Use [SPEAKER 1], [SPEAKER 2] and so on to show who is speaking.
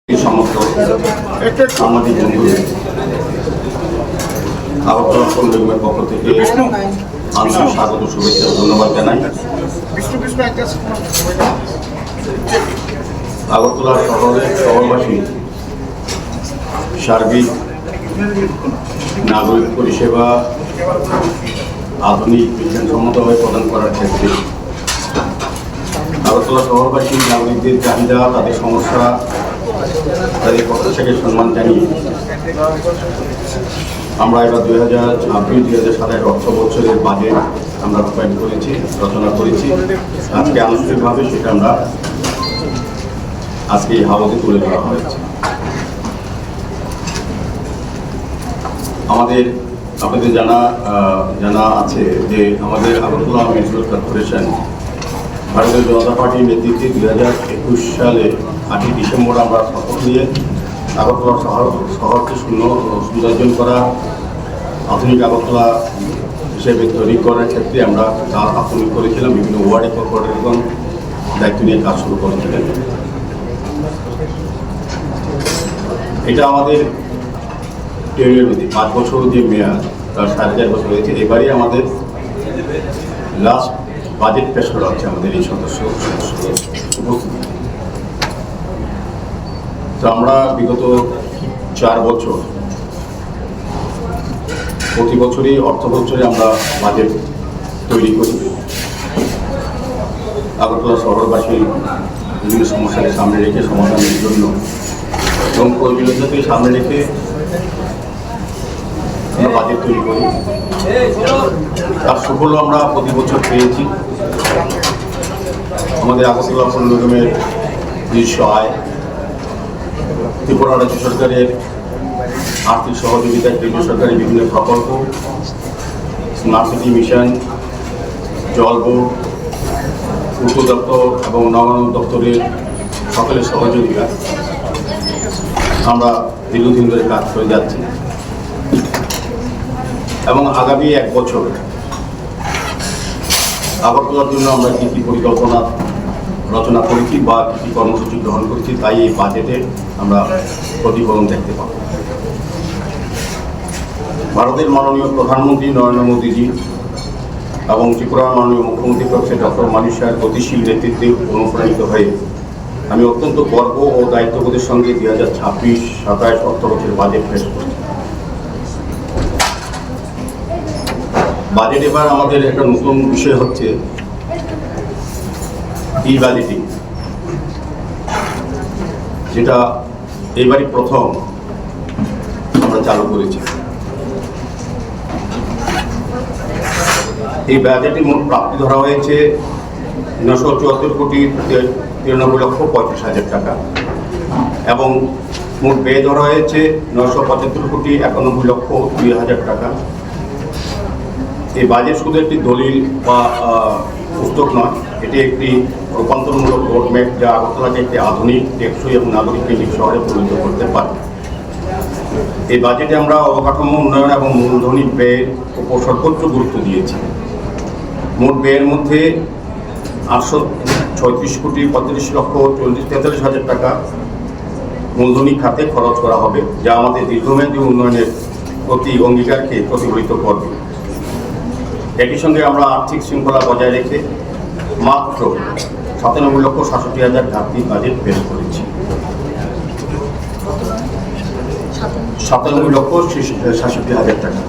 [SPEAKER 1] সমস্ত সামাজিক বন্ধুদের আগরতলা পৌর নিগমের পক্ষ থেকে আন্তরিক স্বাগত শুভেচ্ছা ধন্যবাদ জানাই। আগরতলা শহরবাসী সার্বিক নাগরিক পরিষেবা আধুনিক বিজ্ঞানসম্মতভাবে প্রদান করার ক্ষেত্রে আগরতলা শহরবাসী নাগরিকদের চাহিদা, তাদের সমস্যা, তাদের প্রত্যাশাকে সম্মান জানিয়ে আমরা এবার 2026-2027 অর্থ বছরের বাজেট আমরা রূপায়ণ করেছি, রচনা করেছি। আজকে আনুষ্ঠানিকভাবে সেটা আমরা আজকে এই হাওয়াতে তুলে ধরা হয়েছে। আপনাদের জানা আছে যে আমাদের আগরতলা মিউনিসিপ্যাল কর্পোরেশন ভারতীয় জনতা পার্টির নেতৃত্বে 2021 সালে 8ই ডিসেম্বর আমরা শপথ নিয়ে আগরতলা শহরকে সৌন্দর্যন করা, আধুনিক আগরতলা হিসেবে তৈরি করার ক্ষেত্রে আমরা কাজ আত্মনিয়োগ করেছিলাম। বিভিন্ন ওয়ার্ডে কর্পোরেটরগণ দায়িত্ব নিয়ে কাজ শুরু করেছিলেন। এটা আমাদের টেরিয়র মধ্যে 5 বছর যে মেয়াদ, তার 4.5 বছর হয়েছে। এবারই আমাদের লাস্ট বাজেট পেশ করা হচ্ছে আমাদের এই সদস্য উপস্থিতি। তো আমরা বিগত 4 বছর প্রতি বছরই অর্থ বছরে আমরা বাজেট তৈরি করি আগরতলা শহরবাসীর বিভিন্ন সমস্যাকে সামনে রেখে সমাধানের জন্য এবং প্রয়োজনীয়তাকে সামনে রেখে আমরা বাজেট তৈরি করি। তার সুফল আমরা প্রতি বছর পেয়েছি। আমাদের আগরতলা পৌর নিগমের নিজস্ব আয়, ত্রিপুরা রাজ্য সরকারের আর্থিক সহযোগিতায় কেন্দ্রীয় সরকারের বিভিন্ন প্রকল্প, স্মার্ট সিটি মিশন, জল বোর্ড, পূর্ত দপ্তর এবং নবান্ন দপ্তরের সকলের সহযোগিতা আমরা দীর্ঘদিন ধরে কাজ করে যাচ্ছি এবং আগামী 1 বছর আগরতলার জন্য আমরা কী কী পরিকল্পনা রচনা করেছি বা কী কী কর্মসূচি গ্রহণ করেছি, তাই এই বাজেটে আমরা প্রতিফলন দেখতে পাব। ভারতের মাননীয় প্রধানমন্ত্রী নরেন্দ্র মোদীজি এবং ত্রিপুরার মাননীয় মুখ্যমন্ত্রী প্রফেসর ডক্টর মানিক সাহের গতিশীল নেতৃত্বে অনুপ্রাণিত হয়ে আমি অত্যন্ত গর্ব ও দায়িত্ববোধের সঙ্গে 2026-27 অর্থ বছরের বাজেট পেশ করছি। বাজেট এবার আমাদের একটা নতুন বিষয় হচ্ছে ই বাজেটিং, যেটা এবারই প্রথম আমরা চালু করেছি। এই বাজেটে মোট প্রাপ্তি ধরা হয়েছে 974,93,35,00,000 টাকা এবং মোট ব্যয় ধরা হয়েছে 975,91,02,000 টাকা। এই বাজেট শুধু একটি দলিল বা পুস্তক নয়, এটি একটি রূপান্তরমূলক রোডম্যাপ যা আগরতলাকে একটি আধুনিক, টেকসই এবং নাগরিক কেন্দ্রিক শহরে পরিণত করতে পারে। এই বাজেটে আমরা অবকাঠামো উন্নয়ন এবং মূলধনী ব্যয়ের উপর সর্বোচ্চ গুরুত্ব দিয়েছি। মোট ব্যয়ের মধ্যে 836,35,43,43,000 টাকা মূলধনী খাতে খরচ করা হবে, যা আমাদের দীর্ঘমেয়াদী উন্নয়নের প্রতি অঙ্গীকারকে প্রতিফলিত করবে। একই সঙ্গে আমরা আর্থিক শৃঙ্খলা বজায় রেখে মাত্র 97,67,000 ঘাটতি বাজেট পেশ করেছি। 97,67,000 টাকা।